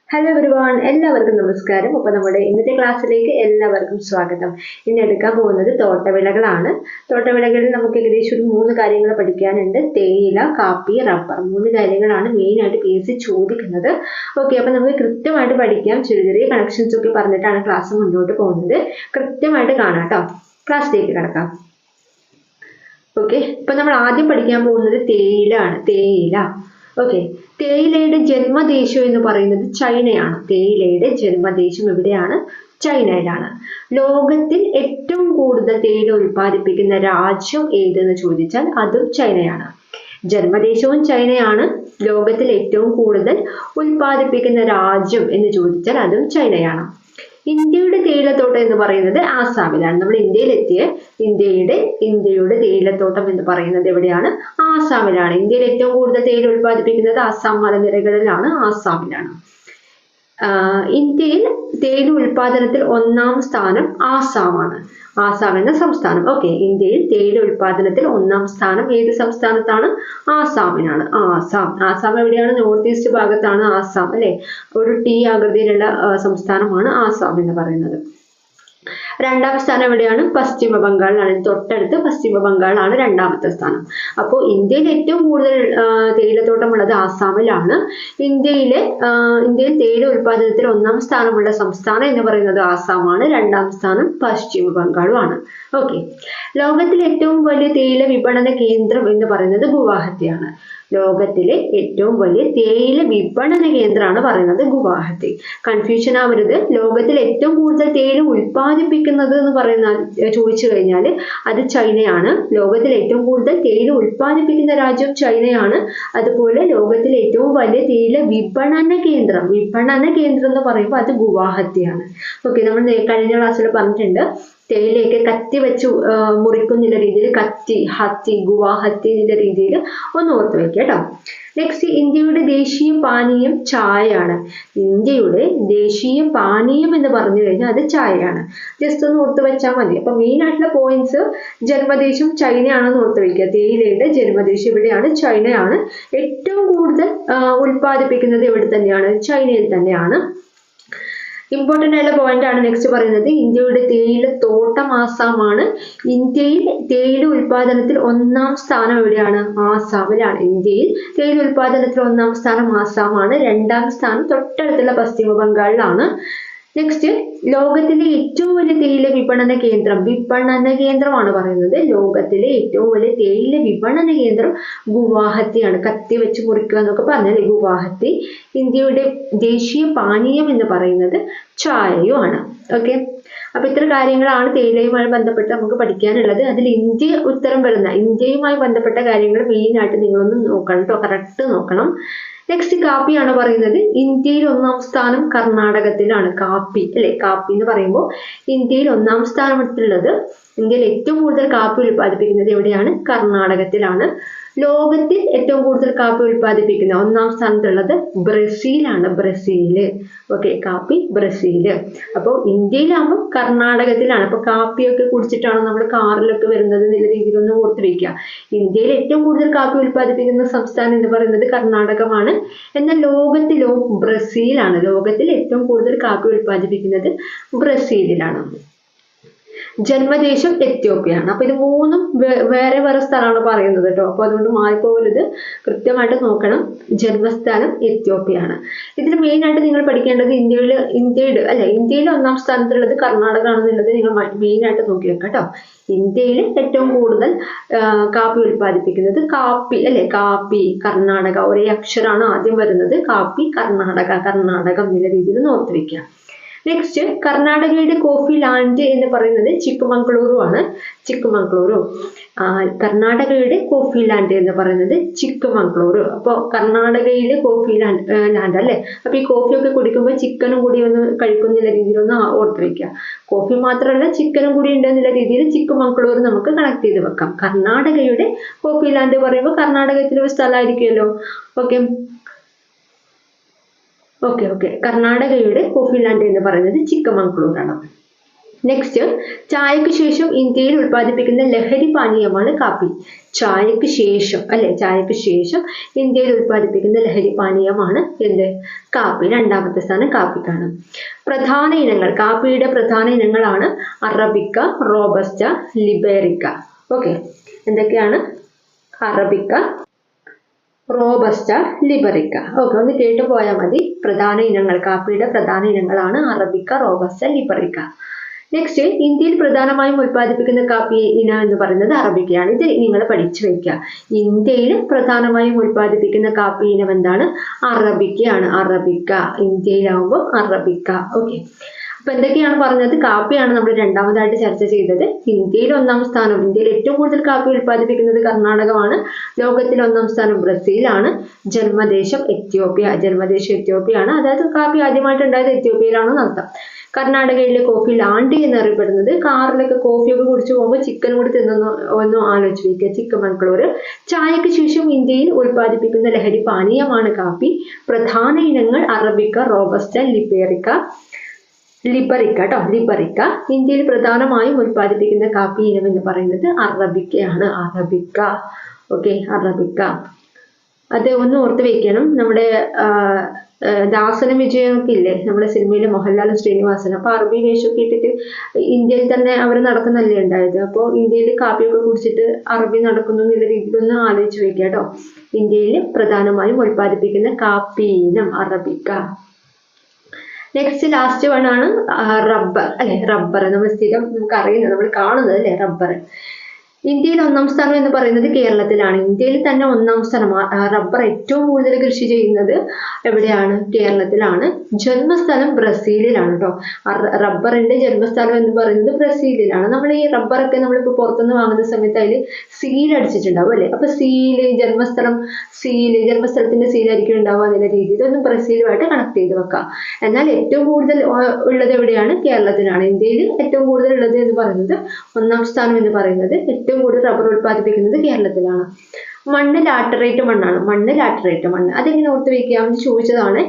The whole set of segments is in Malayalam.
ഹലോ എവരിവൺ, എല്ലാവർക്കും നമസ്കാരം. അപ്പോൾ നമ്മുടെ ഇന്നത്തെ ക്ലാസ്സിലേക്ക് എല്ലാവർക്കും സ്വാഗതം. ഇന്ന് എടുക്കാൻ പോകുന്നത് തോട്ടവിളകളാണ്. തോട്ടവിളകളിൽ നമുക്ക് ഏകദേശം ഒരു 3 കാര്യങ്ങൾ പഠിക്കാനുണ്ട്. തേയില, കാപ്പി, റബ്ബർ, 3 കാര്യങ്ങളാണ് മെയിനായിട്ട് PSC ചോദിക്കുന്നത്. ഓക്കെ, അപ്പോൾ നമുക്ക് കൃത്യമായിട്ട് പഠിക്കാം. ചെറിയ ചെറിയ കണക്ഷൻസ് ഒക്കെ പറഞ്ഞിട്ടാണ് ക്ലാസ് മുന്നോട്ട് പോകുന്നത്. കൃത്യമായിട്ട് കാണാം കേട്ടോ. ക്ലാസ്സിലേക്ക് കിടക്കാം. ഓക്കെ, ഇപ്പൊ നമ്മൾ ആദ്യം പഠിക്കാൻ പോകുന്നത് തേയില ആണ്. തേയില. ഓക്കെ, തേയിലയുടെ ജന്മദേശം എന്ന് പറയുന്നത് ചൈനയാണ്. തേയിലയുടെ ജന്മദേശം എവിടെയാണ്? ചൈനയിലാണ്. ലോകത്തിൽ ഏറ്റവും കൂടുതൽ തേയില ഉൽപ്പാദിപ്പിക്കുന്ന രാജ്യം ഏതെന്ന് ചോദിച്ചാൽ അതും ചൈനയാണ്. ജന്മദേശവും ചൈനയാണ്. ലോകത്തിൽ ഏറ്റവും കൂടുതൽ ഉൽപ്പാദിപ്പിക്കുന്ന രാജ്യം എന്ന് ചോദിച്ചാൽ അതും ചൈനയാണ്. ഇന്ത്യയുടെ തേയിലത്തോട്ടം എന്ന് പറയുന്നത് ആസാമിലാണ്. നമ്മൾ ഇന്ത്യയിലെത്തിയ ഇന്ത്യയുടെ തേയിലത്തോട്ടം എന്ന് പറയുന്നത് എവിടെയാണ്? ആസാമിലാണ്. ഇന്ത്യയിൽ ഏറ്റവും കൂടുതൽ തേയില ഉൽപ്പാദിപ്പിക്കുന്നത് ആസാം മലനിരകളിലാണ്, ആസാമിലാണ്. ഇന്ത്യയിൽ തേയില ഉൽപാദനത്തിൽ 1ാം സ്ഥാനം ആസാമാണ്. ആസാം എന്ന സംസ്ഥാനം. ഓക്കെ, ഇന്ത്യയിൽ തേയില ഉൽപാദനത്തിൽ 1ാം സ്ഥാനം ഏത് സംസ്ഥാനത്താണ്? ആസാമിനാണ്. ആസാം എവിടെയാണ്? നോർത്ത് ഈസ്റ്റ് ഭാഗത്താണ് ആസാം, അല്ലെ? ഒരു T ആകൃതിയിലുള്ള സംസ്ഥാനമാണ് ആസാം എന്ന് പറയുന്നത്. 2ാം സ്ഥാനം എവിടെയാണ്? പശ്ചിമ ബംഗാളിലാണ്. തൊട്ടടുത്ത് പശ്ചിമ ബംഗാളാണ് 2ാമത്തെ സ്ഥാനം. അപ്പോൾ ഇന്ത്യയിൽ ഏറ്റവും കൂടുതൽ തേയിലത്തോട്ടമുള്ളത് ആസാമിലാണ്. ഇന്ത്യയിൽ തേയില ഉൽപാദനത്തിൽ 1ാം സ്ഥാനമുള്ള സംസ്ഥാനം എന്ന് പറയുന്നത് ആസാമാണ്. 2ാം സ്ഥാനം പശ്ചിമ ബംഗാളുമാണ്. ഓക്കെ, ലോകത്തിലെ ഏറ്റവും വലിയ തേയില വിപണന കേന്ദ്രം എന്ന് പറയുന്നത് ഗുവാഹത്തിയാണ്. ലോകത്തിലെ ഏറ്റവും വലിയ തേയില വിപണന കേന്ദ്രമാണ് പറയുന്നത് ഗുവാഹത്തി. കൺഫ്യൂഷൻ ആവരുത്. ലോകത്തിൽ ഏറ്റവും കൂടുതൽ തേയില ഉൽപ്പാദിപ്പിക്കുന്നത് എന്ന് പറയുന്ന ചോദിച്ചു കഴിഞ്ഞാൽ അത് ചൈനയാണ്. ലോകത്തിൽ ഏറ്റവും കൂടുതൽ തേയില ഉൽപ്പാദിപ്പിക്കുന്ന രാജ്യം ചൈനയാണ്. അതുപോലെ ലോകത്തിലെ ഏറ്റവും വലിയ തേയില വിപണന കേന്ദ്രം എന്ന് പറയുമ്പോൾ അത് ഗുവാഹത്തിയാണ്. ഓക്കെ, നമ്മൾ കഴിഞ്ഞ ക്ലാസ്സിൽ പറഞ്ഞിട്ടുണ്ട്. തേയിലയൊക്കെ കത്തി വെച്ച് മുറിക്കുന്നില്ല രീതിയിൽ ഹത്തി, ഗുവാഹത്തി എന്നുള്ള രീതിയിൽ ഒന്ന് ഓർത്ത് വെക്കുക കേട്ടോ. നെക്സ്റ്റ്, ഇന്ത്യയുടെ ദേശീയ പാനീയം ചായയാണ്. ഇന്ത്യയുടെ ദേശീയ പാനീയം എന്ന് പറഞ്ഞു കഴിഞ്ഞാൽ അത് ചായയാണ്. ജസ്റ്റ് ഒന്ന് ഓർത്ത് വെച്ചാൽ മതി. അപ്പൊ മെയിൻ ആയിട്ടുള്ള പോയിന്റ്സ്, ജന്മദേശം ചൈനയാണെന്ന് ഓർത്ത് വെക്കുക. തേയിലയുടെ ജന്മദേശം എവിടെയാണ്? ചൈനയാണ്. ഏറ്റവും കൂടുതൽ ഉൽപ്പാദിപ്പിക്കുന്നത് എവിടെ തന്നെയാണ്? ചൈനയിൽ തന്നെയാണ്. ഇമ്പോർട്ടൻ്റ് ആയിട്ടുള്ള പോയിന്റ് ആണ് നെക്സ്റ്റ് പറയുന്നത്. ഇന്ത്യയുടെ തേയിലത്തോട്ടം ആസാമാണ്. ഇന്ത്യയിൽ തേയില ഉൽപാദനത്തിൽ 1ാം സ്ഥാനം എവിടെയാണ്? ആസാമിലാണ്. ഇന്ത്യയിൽ തേയില ഉൽപാദനത്തിൽ 1ാം സ്ഥാനം ആസാമാണ്. 2ാം സ്ഥാനം തൊട്ടടുത്തുള്ള പശ്ചിമ ബംഗാളിലാണ്. നെക്സ്റ്റ്, ലോകത്തിലെ ഏറ്റവും വലിയ തേയില വിപണന കേന്ദ്രമാണ് പറയുന്നത്. ലോകത്തിലെ ഏറ്റവും വലിയ തേയില വിപണന കേന്ദ്രം ഗുവാഹത്തിയാണ്. കത്തി വെച്ച് മുറിക്കുക എന്നൊക്കെ പറഞ്ഞാൽ ഗുവാഹത്തി. ഇന്ത്യയുടെ ദേശീയ പാനീയം എന്ന് പറയുന്നത് ചായയുമാണ്. ഓക്കെ, അപ്പൊ ഇത്ര കാര്യങ്ങളാണ് തേയിലയുമായി ബന്ധപ്പെട്ട് നമുക്ക് പഠിക്കാനുള്ളത്. അതിൽ ഇന്ത്യയുമായി ബന്ധപ്പെട്ട കാര്യങ്ങൾ മെയിൻ ആയിട്ട് നിങ്ങളൊന്ന് നോക്കണം കേട്ടോ, കറക്റ്റ് നോക്കണം. നെക്സ്റ്റ്, കാപ്പിയാണ് പറയുന്നത്. ഇന്ത്യയിൽ 1ാം സ്ഥാനം കർണാടകത്തിലാണ്. കാപ്പി, അല്ലെ? കാപ്പി എന്ന് പറയുമ്പോൾ ഇന്ത്യയിൽ 1ാം സ്ഥാനത്തുള്ളത്, ഇന്ത്യയിൽ ഏറ്റവും കൂടുതൽ കാപ്പി ഉൽപ്പാദിപ്പിക്കുന്നത് എവിടെയാണ്? കർണാടകത്തിലാണ്. ലോകത്തിൽ ഏറ്റവും കൂടുതൽ കാപ്പി ഉൽപ്പാദിപ്പിക്കുന്ന 1ാം സ്ഥാനത്തുള്ളത് ബ്രസീലാണ്. ഓക്കെ, കാപ്പി ബ്രസീല്. അപ്പോൾ ഇന്ത്യയിലാകുമ്പോൾ കർണാടകത്തിലാണ്. അപ്പൊ കാപ്പിയൊക്കെ കുടിച്ചിട്ടാണ് നമ്മൾ കാറിലൊക്കെ വരുന്നത് എന്നുള്ള രീതിയിലൊന്ന് ഓർത്ത് വയ്ക്കുക. ഇന്ത്യയിൽ ഏറ്റവും കൂടുതൽ കാപ്പി ഉൽപ്പാദിപ്പിക്കുന്ന സംസ്ഥാനം എന്ന് പറയുന്നത് കർണാടകമാണ്. എന്നാൽ ലോകത്തിലോ ബ്രസീലാണ്. ലോകത്തിൽ ഏറ്റവും കൂടുതൽ കാപ്പി ഉൽപ്പാദിപ്പിക്കുന്നത് ബ്രസീലിലാണ്. ജന്മദേശം എത്യോപ്യയാണ്. അപ്പൊ ഇത് 3ഉം വേറെ സ്ഥലമാണ് പറയുന്നത് കേട്ടോ. അപ്പൊ അതുകൊണ്ട് മാറിപ്പോകരുത്, കൃത്യമായിട്ട് നോക്കണം. ജന്മസ്ഥാനം എത്യോപ്യയാണ്. ഇതിൽ മെയിൻ ആയിട്ട് നിങ്ങൾ പഠിക്കേണ്ടത് ഇന്ത്യയിൽ 1ാം സ്ഥാനത്തുള്ളത് കർണാടക ആണെന്നുള്ളത് നിങ്ങൾ മെയിൻ ആയിട്ട് നോക്കി വെക്കാം കേട്ടോ. ഇന്ത്യയിൽ ഏറ്റവും കൂടുതൽ കാപ്പി ഉൽപ്പാദിപ്പിക്കുന്നത് കാപ്പി കർണാടക. ഒരേ അക്ഷരമാണ് ആദ്യം വരുന്നത്. കാപ്പി കർണാടകം എന്നുള്ള രീതിയിൽ ഓർത്ത് വെക്കുക. നെക്സ്റ്റ്, കർണാടകയുടെ കോഫി ലാൻഡ് എന്ന് പറയുന്നത് ചിക്മംഗ്ലൂരു ആണ്. കർണാടകയുടെ കോഫി ലാൻഡ് എന്ന് പറയുന്നത് ചിക്മംഗ്ലൂരു. അപ്പോൾ കർണാടകയിലെ കോഫി ലാൻഡ് അല്ലേ? അപ്പൊ ഈ കോഫിയൊക്കെ കുടിക്കുമ്പോൾ ചിക്കനും കൂടി ഒന്ന് കഴിക്കുന്നില്ല രീതിയിലൊന്ന് ഓർത്ത് വയ്ക്കുക. കോഫി മാത്രമല്ല, ചിക്കനും കൂടി ഉണ്ട് എന്നുള്ള രീതിയിൽ ചിക്മംഗ്ലൂർ നമുക്ക് കണക്ട് ചെയ്ത് വെക്കാം. കർണാടകയുടെ കോഫി ലാൻഡ് പറയുമ്പോൾ കർണാടകത്തിലെ ഒരു സ്ഥലമായിരിക്കുമല്ലോ. ഓക്കെ, കർണാടകയുടെ കോഫി ലാൻഡ് എന്ന് പറയുന്നത് ചിക്കമംഗ്ലൂർ ആണ്. നെക്സ്റ്റ്, ചായക്ക് ശേഷം ഇന്ത്യയിൽ ഉൽപ്പാദിപ്പിക്കുന്ന ലഹരി പാനീയമാണ് കാപ്പി. ചായക്ക് ശേഷം അല്ലെ, ചായക്ക് ശേഷം ഇന്ത്യയിൽ ഉൽപ്പാദിപ്പിക്കുന്ന ലഹരി പാനീയമാണ് എന്ത്? കാപ്പി. രണ്ടാമത്തെ സ്ഥാനം കാപ്പിക്കാണ്. പ്രധാന ഇനങ്ങൾ, കാപ്പിയുടെ പ്രധാന ഇനങ്ങളാണ് അറബിക്ക, റോബസ്റ്റ, ലിബേറിക്ക. ഓക്കെ, എന്തൊക്കെയാണ്? Arabica, robusta, ലിബറിക്ക. ഓക്കെ, ഒന്ന് കേട്ടു പോയാൽ മതി. പ്രധാന ഇനങ്ങൾ, കാപ്പിയുടെ പ്രധാന ഇനങ്ങളാണ് അറബിക്ക, റോബസ്റ്റ, ലിബറിക്ക. നെക്സ്റ്റ്, ഇന്ത്യയിൽ പ്രധാനമായും ഉൽപ്പാദിപ്പിക്കുന്ന കാപ്പി ഇനം എന്ന് പറയുന്നത് അറബിക്കയാണ്. ഇത് നിങ്ങൾ പഠിച്ചു വെക്കുക. ഇന്ത്യയിൽ പ്രധാനമായും ഉൽപ്പാദിപ്പിക്കുന്ന കാപ്പി ഇനം എന്താണ്? അറബിക്കയാണ്. അറബിക്ക. ഇന്ത്യയിലാവുമ്പോൾ അറബിക്ക. ഓക്കെ, അപ്പൊ എന്തൊക്കെയാണ് പറഞ്ഞത്? കാപ്പിയാണ് നമ്മൾ രണ്ടാമതായിട്ട് ചർച്ച ചെയ്തത്. ഇന്ത്യയിൽ ഒന്നാം സ്ഥാനം, ഇന്ത്യയിൽ ഏറ്റവും കൂടുതൽ കാപ്പി ഉൽപ്പാദിപ്പിക്കുന്നത് കർണാടകമാണ്. ലോകത്തിൽ ഒന്നാം സ്ഥാനം ബ്രസീലാണ്. ജന്മദേശം എത്യോപ്യ. ജന്മദേശം എത്യോപ്യയാണ്. അതായത് കാപ്പി ആദ്യമായിട്ട് ഉണ്ടായത് എത്യോപ്യയിലാണെന്ന് അർത്ഥം. കർണാടകയിലെ കോഫി ലാണ്ടി എന്നറിയപ്പെടുന്നത്. കാറിലൊക്കെ കോഫിയൊക്കെ കുടിച്ചു പോകുമ്പോൾ ചിക്കൻ കൂടി തിന്നു ഒന്ന് ആലോചിച്ച് വയ്ക്കുക. ചിക്കമംഗ്ലൂർ. ചായക്ക് ശേഷം ഇന്ത്യയിൽ ഉൽപ്പാദിപ്പിക്കുന്ന ലഹരി പാനീയമാണ് കാപ്പി. പ്രധാന ഇനങ്ങൾ അറബിക്ക, റോബസ്റ്റ, ലിബറിക്ക കേട്ടോ, ലിബറിക്ക. ഇന്ത്യയിൽ പ്രധാനമായും ഉൽപ്പാദിപ്പിക്കുന്ന കാപ്പി ഇനം എന്ന് പറയുന്നത് അറബിക്കയാണ്. അറബിക്ക. Okay, arabica. അത് ഒന്ന് ഓർത്ത് വെക്കണം. നമ്മുടെ ദാസനും വിജയൊക്കെ ഇല്ലേ, നമ്മുടെ സിനിമയിലെ മോഹൻലാലും ശ്രീനിവാസനും. അപ്പൊ അറബി വേഷമൊക്കെ ഇട്ടിട്ട് ഇന്ത്യയിൽ തന്നെ അവർ നടക്കുന്നല്ലേ ഉണ്ടായത്. അപ്പോൾ ഇന്ത്യയിൽ കാപ്പിയൊക്കെ കുടിച്ചിട്ട് അറബി നടക്കുന്നു എന്നുള്ള രീതിയിലൊന്ന് ആലോചിച്ച് വെക്കുക കേട്ടോ. ഇന്ത്യയിൽ പ്രധാനമായും ഉൽപ്പാദിപ്പിക്കുന്ന കാപ്പി ഇനം അറബിക്ക. നെക്സ്റ്റ്, ലാസ്റ്റ് വൺ ആണ് റബ്ബർ അല്ലെ. റബ്ബർ നമ്മൾ സ്ഥിരം നമുക്ക് അറിയുന്നത്, നമ്മൾ കാണുന്നത് അല്ലെ, റബ്ബർ. ഇന്ത്യയിൽ ഒന്നാം സ്ഥാനം എന്ന് പറയുന്നത് കേരളത്തിലാണ്. ഇന്ത്യയിൽ തന്നെ ഒന്നാം സ്ഥാനം. റബ്ബർ ഏറ്റവും കൂടുതൽ കൃഷി ചെയ്യുന്നത് എവിടെയാണ്? കേരളത്തിലാണ്. ജന്മസ്ഥലം ബ്രസീലിലാണ് കേട്ടോ. റബ്ബറിന്റെ ജന്മസ്ഥലം എന്ന് പറയുന്നത് ബ്രസീലിലാണ്. നമ്മൾ ഈ റബ്ബറൊക്കെ നമ്മളിപ്പോൾ പുറത്തുനിന്ന് വാങ്ങുന്ന സമയത്ത് അതിൽ സീൽ അടിച്ചിട്ടുണ്ടാവും അല്ലെ. അപ്പൊ ജന്മസ്ഥലത്തിന്റെ സീലായിരിക്കും ഉണ്ടാവുക എന്നുള്ള രീതിയിൽ ഒന്ന് ബ്രസീലുമായിട്ട് കണക്ട് ചെയ്ത് വെക്കാം. എന്നാൽ ഏറ്റവും കൂടുതൽ ഉള്ളത് എവിടെയാണ്? കേരളത്തിലാണ്. ഇന്ത്യയിൽ ഏറ്റവും കൂടുതൽ ഉള്ളത് എന്ന് പറയുന്നത്, ഒന്നാം സ്ഥാനം എന്ന് പറയുന്നത്, ഏറ്റവും കൂടുതൽ റബ്ബർ ഉൽപ്പാദിപ്പിക്കുന്നത് കേരളത്തിലാണ്. മണ്ണ് ലാറ്ററൈറ്റ് മണ്ണാണ്. ലാറ്ററൈറ്റ് മണ്ണ്. അതെങ്ങനെ ഓർത്ത് വെക്കാമെന്ന് ചോദിച്ചതാണ്.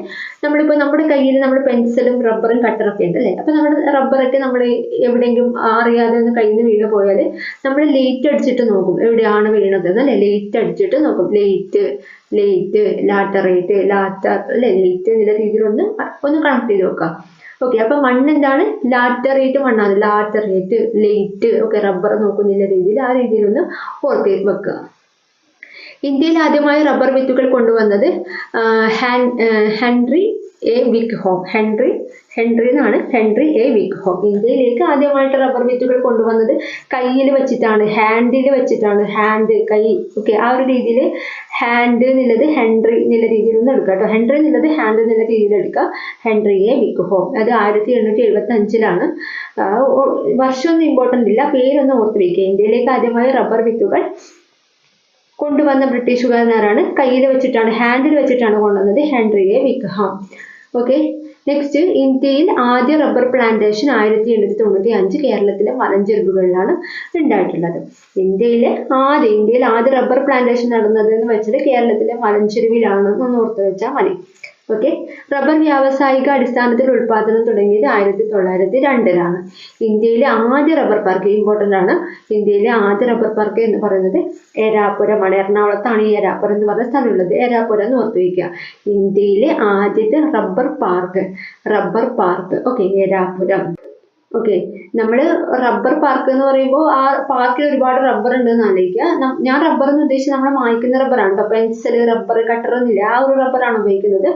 നമ്മളിപ്പോൾ നമ്മുടെ കയ്യിൽ നമ്മൾ പെൻസിലും റബ്ബറും കട്ടറൊക്കെ ഉണ്ട് അല്ലേ. അപ്പൊ നമ്മുടെ റബ്ബറൊക്കെ നമ്മൾ എവിടെയെങ്കിലും അറിയാതെ ഒന്ന് കയ്യിൽ നിന്ന് വീണ് പോയാൽ നമ്മൾ ലേറ്റ് അടിച്ചിട്ട് നോക്കും എവിടെയാണ് വീണത് അല്ലെ. ലേറ്റ് അടിച്ചിട്ട് നോക്കും. ലേറ്റ്, ലാറ്ററൈറ്റ്, അല്ലെ, ലേറ്റ് എന്നുള്ള രീതിയിൽ ഒന്ന് കണക്ട് ചെയ്ത് നോക്കാം. ഓക്കെ, അപ്പൊ മണ്ണ് എന്താണ്? ലാറ്ററൈറ്റ് മണ്ണാണ്. Laterite, late. ഓക്കെ, റബ്ബർ നോക്കുന്നില്ല രീതിയിൽ ആ രീതിയിലൊന്ന് ഓർത്ത് വെക്കുക. ഇന്ത്യയിൽ ആദ്യമായി റബ്ബർ വിത്തുകൾ കൊണ്ടുവന്നത് Henry A Wickham. Henry A Wickham. ഇന്ത്യയിലേക്ക് ആദ്യമായിട്ട് റബ്ബർ വിത്തുകൾ കൊണ്ടുവന്നത് കയ്യിൽ വെച്ചിട്ടാണ്, ഹാൻഡിൽ വെച്ചിട്ടാണ്. കൈ. ഓക്കെ, ആ ഒരു രീതിയിൽ ഹാൻഡ് എന്നുള്ളത് ഹെൻറി എന്നുള്ള രീതിയിൽ ഒന്ന് എടുക്കുക കേട്ടോ. ഹെൻറി എന്നുള്ളത് ഹാൻഡ് എന്നുള്ള രീതിയിൽ എടുക്കുക. Henry A Wickham. അത് 1875 വർഷമൊന്നും ഇമ്പോർട്ടൻ്റ് ഇല്ല, പേരൊന്നും ഓർത്ത് വയ്ക്കുക. ഇന്ത്യയിലേക്ക് ആദ്യമായി റബ്ബർ വിത്തുകൾ കൊണ്ടുവന്ന ബ്രിട്ടീഷുകാരനാരാണ്? കയ്യിൽ വെച്ചിട്ടാണ്, ഹാൻഡിൽ വെച്ചിട്ടാണ് കൊണ്ടുവന്നത്. Henry A Wickham. Okay, next, ഇന്ത്യയിൽ ആദ്യ റബ്ബർ പ്ലാന്റേഷൻ 1895 കേരളത്തിലെ മലഞ്ചെരുവുകളിലാണ് ഉണ്ടായിട്ടുള്ളത്. ഇന്ത്യയിൽ ആദ്യ റബ്ബർ പ്ലാന്റേഷൻ നടന്നത് എന്ന് വെച്ചാൽ കേരളത്തിലെ മലഞ്ചെരുവിലാണ് എന്ന് ഓർത്ത് വെച്ചാൽ മതി. ഓക്കെ, റബ്ബർ വ്യാവസായിക അടിസ്ഥാനത്തിൽ ഉൽപാദനം തുടങ്ങിയത് 1902 ഇന്ത്യയിലെ ആദ്യ റബ്ബർ പാർക്ക് ഇമ്പോർട്ടൻ്റ് ആണ്. ഇന്ത്യയിലെ ആദ്യ റബ്ബർ പാർക്ക് എന്ന് പറയുന്നത് ഏരാപുരമാണ്. എറണാകുളത്താണ് ഈ ഏരാപുരം എന്ന് പറഞ്ഞ സ്ഥലമുള്ളത്. ഏരാപുരം എന്ന് ഓർത്ത് വയ്ക്കുക. ഇന്ത്യയിലെ ആദ്യത്തെ റബ്ബർ പാർക്ക്. ഓക്കെ, ഏരാപുരം. ഓക്കെ, നമ്മൾ റബ്ബർ പാർക്ക് എന്ന് പറയുമ്പോൾ ആ പാർക്കിൽ ഒരുപാട് റബ്ബർ ഉണ്ടെന്ന് ആലോചിക്കുക. ഞാൻ റബ്ബർ എന്ന് ഉദ്ദേശിച്ച് നമ്മൾ മായ്ക്കുന്ന റബ്ബറാണ് കേട്ടോ. പെൻസിൽ, റബ്ബർ, കട്ടർ എന്നില്ല, ആ ഒരു റബ്ബറാണ് ഉപയോഗിക്കുന്നത്.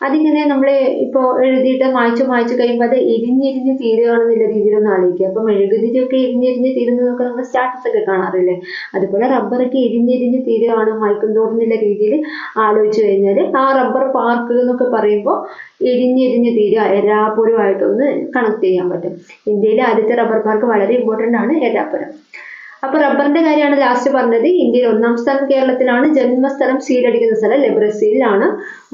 അതിങ്ങനെ നമ്മൾ ഇപ്പോൾ എഴുതിയിട്ട് മായ്ച്ച് കഴിയുമ്പോൾ അത് എരിഞ്ഞെരിഞ്ഞ് തീരുകയാണെന്നുള്ള രീതിയിലൊന്ന് ആലോചിക്കുക. അപ്പം മെഴുകുതിരിയൊക്കെ എരിഞ്ഞെരിഞ്ഞ് തീരുന്നതൊക്കെ നമ്മൾ സ്റ്റാറ്റസ് ഒക്കെ കാണാറില്ലേ. അതുപോലെ റബ്ബറൊക്കെ എരിഞ്ഞെരിഞ്ഞ് തീരുകയാണ് മായ്ക്കുന്നതോടെന്നുള്ള രീതിയിൽ ആലോചിച്ച് കഴിഞ്ഞാൽ ആ റബ്ബർ പാർക്ക് എന്നൊക്കെ പറയുമ്പോൾ എരിഞ്ഞെരിഞ്ഞ് തീരുക, ഏരാപുരമായിട്ടൊന്ന് കണക്ട് ചെയ്യാൻ പറ്റും. ഇന്ത്യയിലെ ആദ്യത്തെ റബ്ബർ പാർക്ക് വളരെ ഇമ്പോർട്ടൻ്റ് ആണ്, ഏരാപുരം. അപ്പൊ റബ്ബറിന്റെ കാര്യമാണ് ലാസ്റ്റ് പറഞ്ഞത്. ഇന്ത്യയിൽ 1-ാം സ്ഥാനം കേരളത്തിലാണ്. ജന്മസ്ഥലം സീഡടിക്കുന്ന സ്ഥലം ബ്രസീലിലാണ്.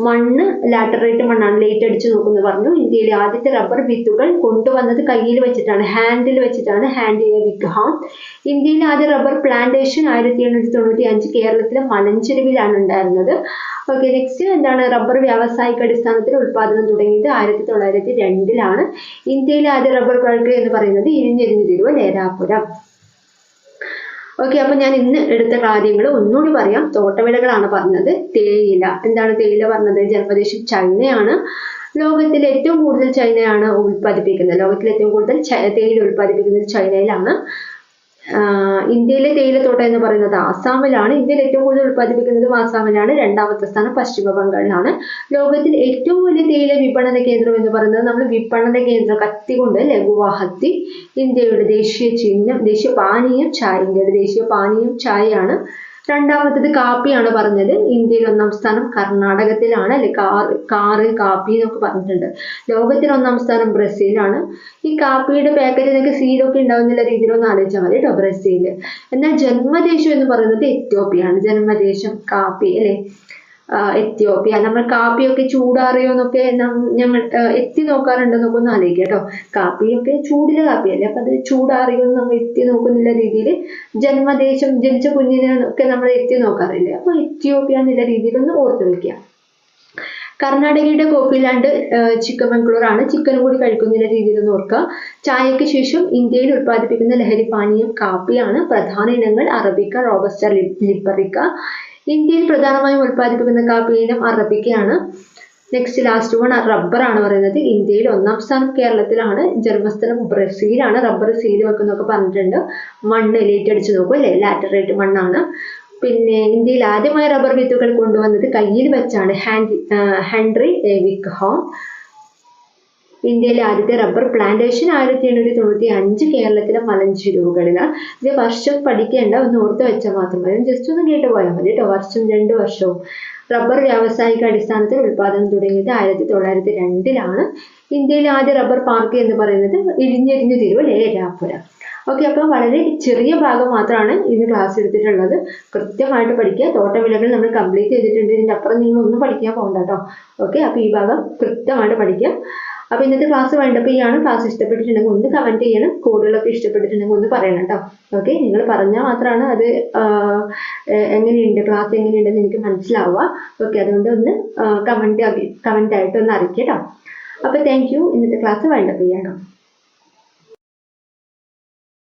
മണ്ണ് ലാറ്ററൈറ്റ് മണ്ണാണ്, ലേറ്റ് അടിച്ച് നോക്കുന്നു പറഞ്ഞു. ഇന്ത്യയിലെ ആദ്യത്തെ റബ്ബർ വിത്തുകൾ കൊണ്ടുവന്നത് കയ്യിൽ വെച്ചിട്ടാണ്, ഹാൻഡിൽ വെച്ചിട്ടാണ്, ഹാൻഡ് വിഗ്ഹാം. ഇന്ത്യയിലെ ആദ്യ റബ്ബർ പ്ലാന്റേഷൻ 1895 കേരളത്തിലെ മലഞ്ചെരുവിലാണ് ഉണ്ടായിരുന്നത്. ഓക്കെ, നെക്സ്റ്റ് എന്താണ്? റബ്ബർ വ്യാവസായിക അടിസ്ഥാനത്തിൽ ഉൽപാദനം തുടങ്ങിയത് 1902 ഇന്ത്യയിലെ ആദ്യ റബ്ബർ ഫാക്ടറി എന്ന് പറയുന്നത് ഇരിഞ്ഞെരിഞ്ഞ് തിരുവ ലേരാപുരം. ഓക്കെ, അപ്പൊ ഞാൻ ഇന്ന് എടുത്ത കാര്യങ്ങൾ ഒന്നുകൂടി പറയാം. തോട്ടവിളകളാണ് പറഞ്ഞത്. തേയില, എന്താണ് തേയില പറഞ്ഞത്? ജന്മദേശം ചൈനയാണ്. ലോകത്തിൽ ഏറ്റവും കൂടുതൽ ചൈനയാണ് ഉൽപ്പാദിപ്പിക്കുന്നത്. ലോകത്തിൽ ഏറ്റവും കൂടുതൽ തേയില ഉൽപ്പാദിപ്പിക്കുന്നത് ചൈനയിലാണ്. ഇന്ത്യയിലെ തേയിലത്തോട്ടം എന്ന് പറയുന്നത് ആസാമിലാണ്. ഇന്ത്യയിൽ ഏറ്റവും കൂടുതൽ ഉൽപ്പാദിപ്പിക്കുന്നത് ആസാമിലാണ്. രണ്ടാമത്തെ സ്ഥാനം പശ്ചിമ ബംഗാളിലാണ്. ലോകത്തിൽ ഏറ്റവും വലിയ തേയില വിപണന കേന്ദ്രം എന്ന് പറയുന്നത് നമ്മൾ വിപണന കേന്ദ്രം കത്തികൊണ്ട് ഗുവാഹത്തി. ഇന്ത്യയുടെ ദേശീയ ചിഹ്നം, ദേശീയ പാനീയം ചായ. ഇന്ത്യയുടെ ദേശീയ പാനീയം ചായയാണ്. രണ്ടാമത്തത് കാപ്പിയാണ് പറഞ്ഞത്. ഇന്ത്യയിൽ 1-ാം സ്ഥാനം കർണാടകത്തിലാണ്. കാറ് കാപ്പി എന്നൊക്കെ പറഞ്ഞിട്ടുണ്ട്. ലോകത്തിൽ 1-ാം സ്ഥാനം ബ്രസീലാണ്. ഈ കാപ്പിയുടെ പാക്കറ്റിലൊക്കെ സീഡൊക്കെ ഉണ്ടാവുന്നില്ല രീതിയിലൊന്ന് ആലോചിച്ചാൽ മതി കേട്ടോ, ബ്രസീല്. എന്നാൽ ജന്മദേശം എന്ന് പറയുന്നത് എത്യോപ്യയാണ്. ജന്മദേശം കാപ്പി അല്ലെ, എത്യോപ്യ. നമ്മൾ കാപ്പിയൊക്കെ ചൂടാറിയോ എന്നൊക്കെ ഞങ്ങൾ എത്തി നോക്കാറുണ്ടെന്നൊക്കെ ഒന്ന് ആലോചിക്കുക കേട്ടോ. കാപ്പിയൊക്കെ ചൂടിലെ കാപ്പിയല്ലേ, അപ്പൊ അത് ചൂടാറിയോ എന്ന് നമ്മൾ എത്തി നോക്കുന്നില്ല രീതിയിൽ ജന്മദേശം, ജനിച്ച കുഞ്ഞിനൊക്കെ നമ്മൾ എത്തി നോക്കാറില്ലേ, അപ്പൊ എത്യോപ്യ എന്നുള്ള രീതിയിൽ ഒന്ന് ഓർത്തു വെക്കുക. കർണാടകയുടെ കോഫി ലാൻഡ് ചിക്കമംഗ്ലൂർ ആണ്. ചിക്കനും കൂടി കഴിക്കുന്ന രീതിയിൽ ഒന്ന് ഓർക്കുക. ചായയ്ക്ക് ശേഷം ഇന്ത്യയിൽ ഉൽപ്പാദിപ്പിക്കുന്ന ലഹരി പാനീയം കാപ്പിയാണ്. പ്രധാന ഇനങ്ങൾ അറബിക്ക, റോബസ്റ്റ, ലിബറിക്ക. ഇന്ത്യയിൽ പ്രധാനമായും ഉൽപ്പാദിപ്പിക്കുന്ന കാപ്പി ഇനം അറബിക്കയാണ്. നെക്സ്റ്റ് ലാസ്റ്റ് വൺ റബ്ബർ ആണ് പറയുന്നത്. ഇന്ത്യയിൽ 1-ാം സ്ഥാനം കേരളത്തിലാണ്. ജന്മസ്ഥലം ബ്രസീലാണ്. റബ്ബർ സീൽ വെക്കുന്നൊക്കെ പറഞ്ഞിട്ടുണ്ട്. മണ്ണ് ലേറ്റ് അടിച്ച് നോക്കും അല്ലെ, ലാറ്ററൈറ്റ് മണ്ണാണ്. പിന്നെ ഇന്ത്യയിൽ ആദ്യമായി റബ്ബർ വിത്തുകൾ കൊണ്ടുവന്നത് കയ്യിൽ വെച്ചാണ്, ഹെൻറി വിഗ്ഹാം. ഇന്ത്യയിലെ ആദ്യത്തെ റബ്ബർ പ്ലാന്റേഷൻ 1895 കേരളത്തിലെ മലഞ്ചെരുവുകളിലാണ്. ഇത് വർഷം പഠിക്കേണ്ട, ഒന്ന് ഓർത്ത് വെച്ചാൽ മാത്രം മതി. ജസ്റ്റ് ഒന്ന് കേട്ട് പോയാൽ മതി കേട്ടോ. വർഷം 2 വർഷവും. റബ്ബർ വ്യാവസായിക അടിസ്ഥാനത്തിൽ ഉൽപാദനം തുടങ്ങിയത് 1902 ഇന്ത്യയിലെ ആദ്യ റബ്ബർ പാർക്ക് എന്ന് പറയുന്നത് ഇരിഞ്ഞെരിഞ്ഞ് തിരുവ ലേരാപുരം. ഓക്കെ, അപ്പോൾ വളരെ ചെറിയ ഭാഗം മാത്രമാണ് ഇന്ന് ക്ലാസ് എടുത്തിട്ടുള്ളത്. കൃത്യമായിട്ട് പഠിക്കുക. തോട്ടവിളകൾ നമ്മൾ കംപ്ലീറ്റ് ചെയ്തിട്ടുണ്ട്. ഇതിൻ്റെ അപ്പുറം നിങ്ങൾ ഒന്നും പഠിക്കാൻ പോകണ്ട കേട്ടോ. ഓക്കെ, അപ്പോൾ ഈ ഭാഗം കൃത്യമായിട്ട് പഠിക്കുക. അപ്പോൾ ഇന്നത്തെ ക്ലാസ് വൈൻഡപ്പ് ചെയ്യാണ്. ക്ലാസ് ഇഷ്ടപ്പെട്ടിട്ടുണ്ടെങ്കിൽ ഒന്ന് കമൻറ്റ് ചെയ്യണം. കോഡുകളൊക്കെ ഇഷ്ടപ്പെട്ടിട്ടുണ്ടെങ്കിൽ ഒന്ന് പറയണം കേട്ടോ. ഓക്കെ, നിങ്ങൾ പറഞ്ഞാൽ മാത്രമാണ് അത് എങ്ങനെയുണ്ട്, ക്ലാസ് എങ്ങനെയുണ്ടെന്ന് എനിക്ക് മനസ്സിലാവുക. ഓക്കെ, അതുകൊണ്ട് ഒന്ന് കമൻ്റ് ആയിട്ട് ഒന്ന് അറിയിക്കുക കേട്ടോ. അപ്പോൾ താങ്ക് യു. ഇന്നത്തെ ക്ലാസ് വൈൻഡപ്പ് ചെയ്യണം.